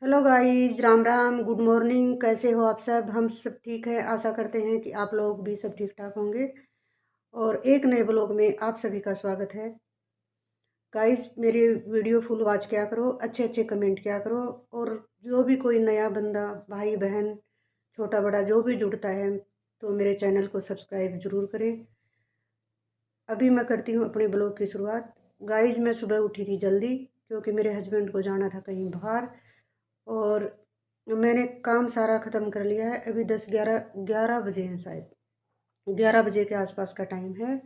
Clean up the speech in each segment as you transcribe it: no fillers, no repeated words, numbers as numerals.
Hello guys, Ram Ram, good morning. कैसे हो आप सब? हम सब ठीक है। आशा करते हैं कि आप लोग भी सब ठीक ठाक होंगे। और एक नए ब्लॉग में आप सभी का स्वागत है। गाइस, मेरी वीडियो फुल वॉच किया करो, अच्छे अच्छे कमेंट किया करो। और जो भी कोई नया बंदा, भाई बहन, छोटा बड़ा जो भी जुड़ता है तो मेरे चैनल को सब्सक्राइब ज़रूर करें। अभी मैं करती हूँ अपने ब्लॉग की शुरुआत। गाइस, मैं सुबह उठी थी जल्दी क्योंकि मेरे हस्बैंड को जाना था कहीं बाहर। और मैंने काम सारा ख़त्म कर लिया है। अभी 10 11 बजे हैं, शायद 11 बजे के आसपास का टाइम है।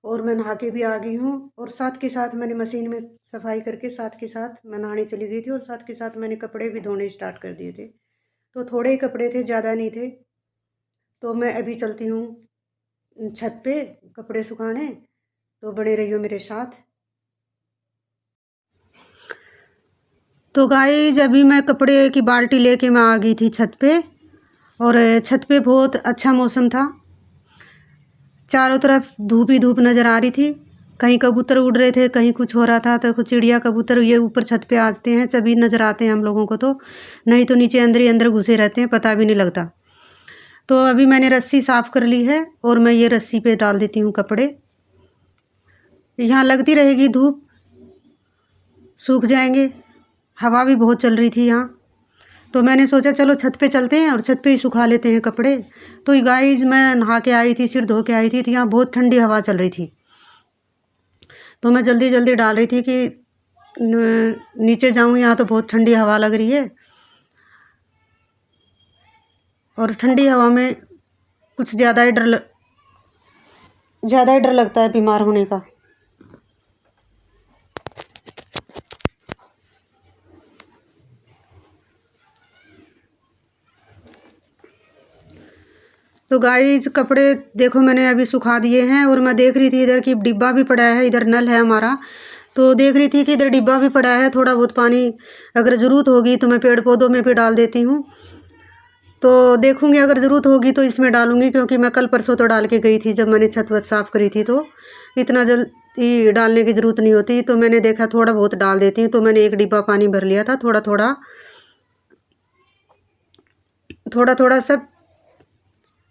और मैं नहा के भी आ गई हूँ। और साथ के साथ मैंने मशीन में सफाई करके साथ के साथ मैं नहाने चली गई थी। और साथ के साथ मैंने कपड़े भी धोने स्टार्ट कर दिए थे। तो थोड़े ही कपड़े थे, ज़्यादा नहीं थे। तो मैं अभी चलती हूँ छत पे कपड़े सुखाने। तो बने रहियो मेरे साथ। तो गाइस, अभी मैं कपड़े की बाल्टी लेके मैं आ गई थी छत पे। और छत पे बहुत अच्छा मौसम था। चारों तरफ धूप ही धूप नज़र आ रही थी। कहीं कबूतर उड़ रहे थे, कहीं कुछ हो रहा था। तो कुछ चिड़िया कबूतर ये ऊपर छत पे आते हैं, सभी नज़र आते हैं हम लोगों को। तो नहीं तो नीचे अंदर ही अंदर घुसे रहते हैं, पता भी नहीं लगता। तो अभी मैंने रस्सी साफ़ कर ली है और मैं ये रस्सी पे डाल देती हूँ कपड़े। यहाँ लगती रहेगी धूप, सूख जाएंगे। हवा भी बहुत चल रही थी यहाँ। तो मैंने सोचा चलो छत पे चलते हैं और छत पे ही सुखा लेते हैं कपड़े। तो गाइस, मैं नहा के आई थी, सिर धो के आई थी, तो यहाँ बहुत ठंडी हवा चल रही थी। तो मैं जल्दी जल्दी डाल रही थी कि नीचे जाऊँ, यहाँ तो बहुत ठंडी हवा लग रही है। और ठंडी हवा में कुछ ज़्यादा ही डर लगता है बीमार होने का। तो गाइस, कपड़े देखो मैंने अभी सुखा दिए हैं। और मैं देख रही थी इधर की डिब्बा भी पड़ा है, इधर नल है हमारा। तो देख रही थी कि इधर डिब्बा भी पड़ा है, थोड़ा बहुत पानी अगर ज़रूरत होगी तो मैं पेड़ पौधों में भी डाल देती हूँ। तो देखूँगी अगर ज़रूरत होगी तो इसमें डालूँगी, क्योंकि मैं कल परसों तो डाल के गई थी जब मैंने छत वत साफ़ करी थी। तो इतना जल्दी डालने की ज़रूरत नहीं होती। तो मैंने देखा थोड़ा बहुत डाल देती हूँ। तो मैंने एक डिब्बा पानी भर लिया था, थोड़ा थोड़ा सब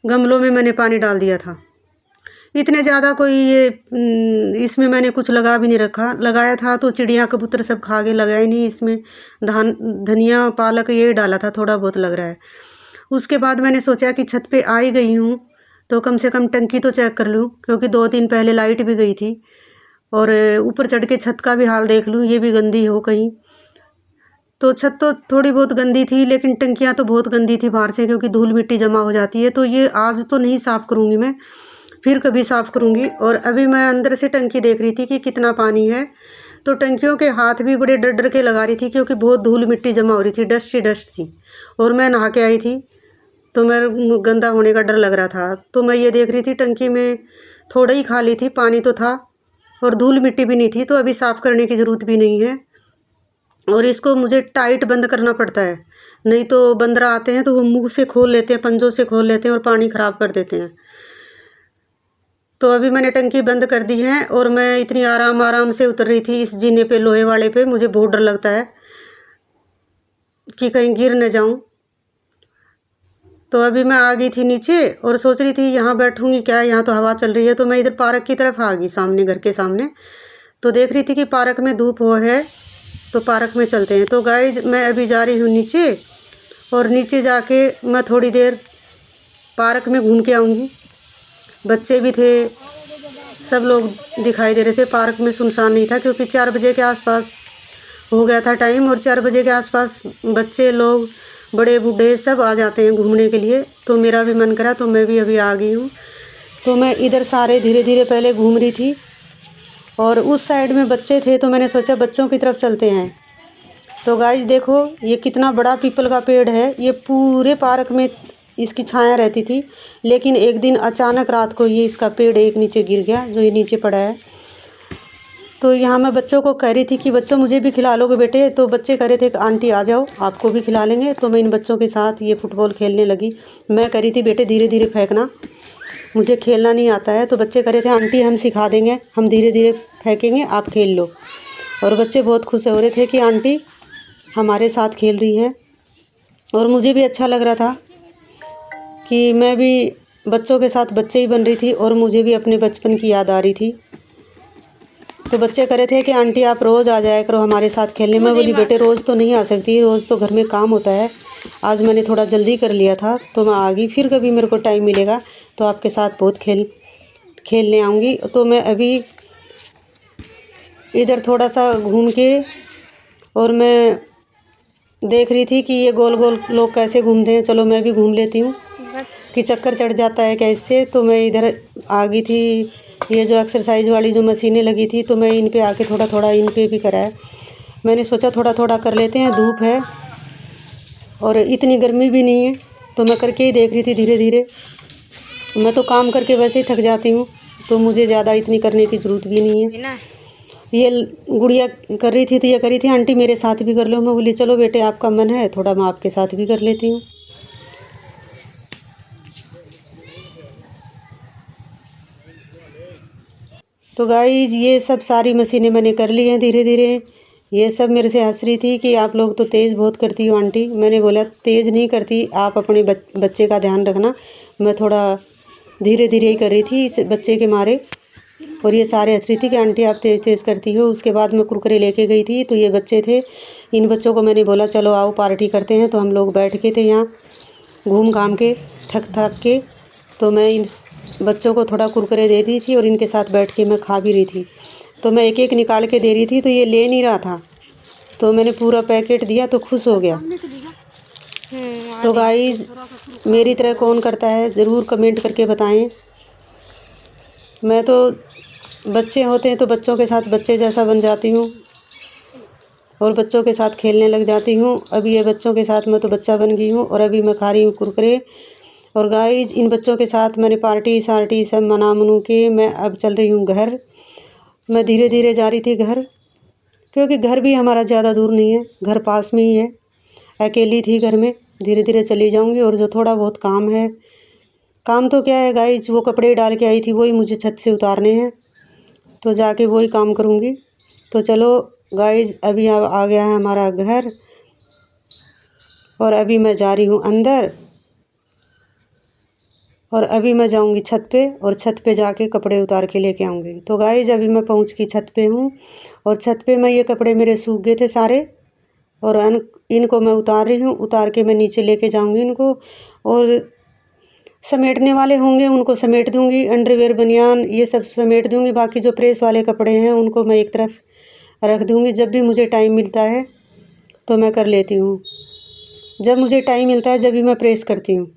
गमलों में मैंने पानी डाल दिया था। इतने ज़्यादा कोई ये इसमें मैंने कुछ लगा भी नहीं रखा। लगाया था तो चिड़िया कबूतर सब खा गए, लगाया नहीं इसमें। धनिया पालक ये डाला था, थोड़ा बहुत लग रहा है। उसके बाद मैंने सोचा कि छत पे आ ही गई हूँ तो कम से कम टंकी तो चेक कर लूँ, क्योंकि 2 दिन पहले लाइट भी गई थी। और ऊपर चढ़ के छत का भी हाल देख लूँ, ये भी गंदी हो कहीं। तो छत तो थोड़ी बहुत गंदी थी, लेकिन टंकियाँ तो बहुत गंदी थी बाहर से, क्योंकि धूल मिट्टी जमा हो जाती है। तो ये आज तो नहीं साफ़ करूँगी मैं, फिर कभी साफ़ करूँगी। और अभी मैं अंदर से टंकी देख रही थी कि कितना पानी है। तो टंकियों के हाथ भी बड़े डर डर के लगा रही थी, क्योंकि बहुत धूल मिट्टी जमा हो रही थी, डस्ट ही डस्ट थी। और मैं नहा के आई थी तो मैं गंदा होने का डर लग रहा था। तो मैं ये देख रही थी टंकी में थोड़ा ही खाली थी, पानी तो था और धूल मिट्टी भी नहीं थी। तो अभी साफ़ करने की ज़रूरत भी नहीं है। और इसको मुझे टाइट बंद करना पड़ता है, नहीं तो बंदर आते हैं तो वो मुंह से खोल लेते हैं, पंजों से खोल लेते हैं और पानी ख़राब कर देते हैं। तो अभी मैंने टंकी बंद कर दी है और मैं इतनी आराम से उतर रही थी इस जीने पे, लोहे वाले पे। मुझे बहुत डर लगता है कि कहीं गिर न जाऊं। तो अभी मैं आ गई थी नीचे और सोच रही थी यहाँ बैठूंगी क्या, यहाँ तो हवा चल रही है। तो मैं इधर पार्क की तरफ आ गई, सामने घर के सामने। तो देख रही थी कि पार्क में धूप हो है, तो पार्क में चलते हैं। तो गाइज, मैं अभी जा रही हूँ नीचे। और नीचे जाके मैं थोड़ी देर पार्क में घूम के आऊँगी। बच्चे भी थे, सब लोग दिखाई दे रहे थे। पार्क में सुनसान नहीं था, क्योंकि 4 बजे के आसपास हो गया था टाइम। और 4 बजे के आसपास बच्चे लोग, बड़े बूढ़े सब आ जाते हैं घूमने के लिए। तो मेरा भी मन करा, तो मैं भी अभी आ गई हूँ। तो मैं इधर सारे धीरे धीरे पहले घूम रही थी और उस साइड में बच्चे थे, तो मैंने सोचा बच्चों की तरफ चलते हैं। तो गाइस देखो, ये कितना बड़ा पीपल का पेड़ है। ये पूरे पार्क में इसकी छाया रहती थी, लेकिन एक दिन अचानक रात को ये इसका पेड़ एक नीचे गिर गया, जो ये नीचे पड़ा है। तो यहाँ मैं बच्चों को कह रही थी कि बच्चों मुझे भी खिला लोगे बेटे। तो बच्चे कह रहे थे कि आंटी आ जाओ, आपको भी खिला लेंगे। तो मैं इन बच्चों के साथ ये फुटबॉल खेलने लगी। मैं कह रही थी बेटे धीरे धीरे फेंकना, मुझे खेलना नहीं आता है। तो बच्चे कह रहे थे आंटी हम सिखा देंगे, हम धीरे धीरे फेंकेंगे, आप खेल लो। और बच्चे बहुत खुश हो रहे थे कि आंटी हमारे साथ खेल रही है। और मुझे भी अच्छा लग रहा था कि मैं भी बच्चों के साथ बच्चे ही बन रही थी और मुझे भी अपने बचपन की याद आ रही थी। तो बच्चे कह रहे थे कि आंटी आप रोज़ आ जाया करो हमारे साथ खेलने। मैं बोली बेटे रोज़ तो नहीं आ सकती, रोज़ तो घर में काम होता है। आज मैंने थोड़ा जल्दी कर लिया था तो मैं आ गई। फिर कभी मेरे को टाइम मिलेगा तो आपके साथ बहुत खेलने आऊँगी। तो मैं अभी इधर थोड़ा सा घूम के और मैं देख रही थी कि ये गोल गोल लोग कैसे घूमते हैं। चलो मैं भी घूम लेती हूँ कि चक्कर चढ़ जाता है कैसे। तो मैं इधर आ गई थी। ये जो एक्सरसाइज वाली जो मशीनें लगी थी तो मैं इन पे आके थोड़ा थोड़ा इन पे भी कराया। मैंने सोचा थोड़ा थोड़ा कर लेते हैं, धूप है और इतनी गर्मी भी नहीं है। तो मैं करके ही देख रही थी धीरे धीरे। मैं तो काम करके वैसे ही थक जाती हूँ तो मुझे ज़्यादा इतनी करने की ज़रूरत भी नहीं है। ये गुड़िया कर रही थी तो ये करी थी आंटी मेरे साथ भी कर लो। मैं बोली चलो बेटे आपका मन है थोड़ा मैं आपके साथ भी कर लेती हूँ। तो गाइस ये सब सारी मशीनें मैंने कर ली हैं धीरे धीरे। ये सब मेरे से हंस रही थी कि आप लोग तो तेज़ बहुत करती हो आंटी। मैंने बोला तेज़ नहीं करती, आप अपने बच्चे का ध्यान रखना। मैं थोड़ा धीरे धीरे ही कर रही थी इस बच्चे के मारे। और ये सारे हंस रही थी कि आंटी आप तेज़ तेज़ करती हो। उसके बाद मैं कुरकुरे लेके गई थी तो ये बच्चे थे, इन बच्चों को मैंने बोला चलो आओ पार्टी करते हैं। तो हम लोग बैठ के थे यहाँ घूम घाम के थक के। तो मैं इन बच्चों को थोड़ा कुरकुरे दे रही थी और इनके साथ बैठ के मैं खा भी रही थी। तो मैं एक एक निकाल के दे रही थी तो ये ले नहीं रहा था तो मैंने पूरा पैकेट दिया तो खुश हो गया। तो गाइस मेरी तरह कौन करता है ज़रूर कमेंट करके बताएं। मैं तो बच्चे होते हैं तो बच्चों के साथ बच्चे जैसा बन जाती हूँ और बच्चों के साथ खेलने लग जाती हूँ। अभी ये बच्चों के साथ मैं तो बच्चा बन गई हूँ और अभी मैं खा रही हूँ कुरकुरे। और गाइस इन बच्चों के साथ मैंने पार्टी सार्टी सब मना मनू के मैं अब चल रही हूँ घर। मैं धीरे धीरे जा रही थी घर क्योंकि घर भी हमारा ज़्यादा दूर नहीं है, घर पास में ही है। अकेली थी घर में, धीरे धीरे चली जाऊँगी। और जो थोड़ा बहुत काम है, काम तो क्या है गाइस, वो कपड़े डाल के आई थी वही मुझे छत से उतारने हैं तो जाके वही काम करूँगी। तो चलो गाइस अभी अब आ गया है हमारा घर और अभी मैं जा रही हूँ अंदर और अभी मैं जाऊँगी छत पे और छत पे जाके कपड़े उतार के लेके आऊँगी। तो गाइस अभी मैं पहुँच की छत पे हूँ और छत पे मैं ये कपड़े मेरे सूख गए थे सारे और इनको मैं उतार रही हूँ। उतार के मैं नीचे लेके जाऊँगी इनको और समेटने वाले होंगे उनको समेट दूँगी। अंडरवेयर बनियान ये सब समेट दूँगी। बाकी जो प्रेस वाले कपड़े हैं उनको मैं एक तरफ रख दूँगी। जब भी मुझे टाइम मिलता है तो मैं कर लेती हूँ। जब मुझे टाइम मिलता है जब भी मैं प्रेस करती हूँ।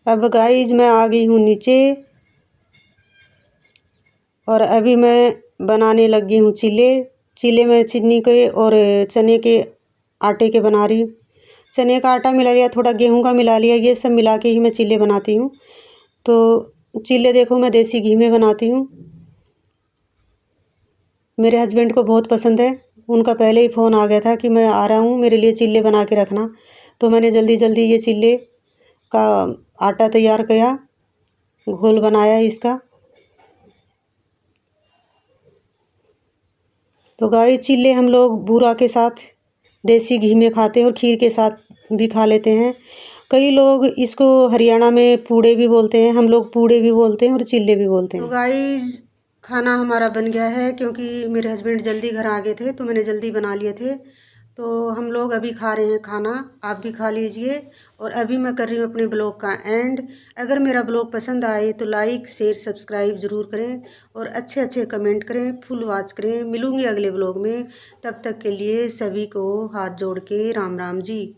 अब गाइस मैं आ गई हूँ नीचे और अभी मैं बनाने लग गई हूँ चीले। चीले में चीनी के और चने के आटे के बना रही हूँ। चने का आटा मिला लिया, थोड़ा गेहूं का मिला लिया, ये सब मिला के ही मैं चीले बनाती हूँ। तो चीले देखो मैं देसी घी में बनाती हूँ। मेरे हस्बैंड को बहुत पसंद है। उनका पहले ही फ़ोन आ गया था कि मैं आ रहा हूँ, मेरे लिए चीले बना के रखना। तो मैंने जल्दी जल्दी ये चीले का आटा तैयार किया, घोल बनाया इसका। तो गाइस चीले हम लोग बूरा के साथ देसी घी में खाते हैं और खीर के साथ भी खा लेते हैं। कई लोग इसको हरियाणा में पूड़े भी बोलते हैं, हम लोग पूड़े भी बोलते हैं और चिल्ले भी बोलते हैं। तो गाइस खाना हमारा बन गया है क्योंकि मेरे हस्बैंड जल्दी घर आ गए थे तो मैंने जल्दी बना लिए थे। तो हम लोग अभी खा रहे हैं खाना, आप भी खा लीजिए। और अभी मैं कर रही हूँ अपने ब्लॉग का एंड। अगर मेरा ब्लॉग पसंद आए तो लाइक शेयर सब्सक्राइब ज़रूर करें और अच्छे अच्छे कमेंट करें, फुल वॉच करें। मिलूँगी अगले ब्लॉग में, तब तक के लिए सभी को हाथ जोड़ के राम राम जी।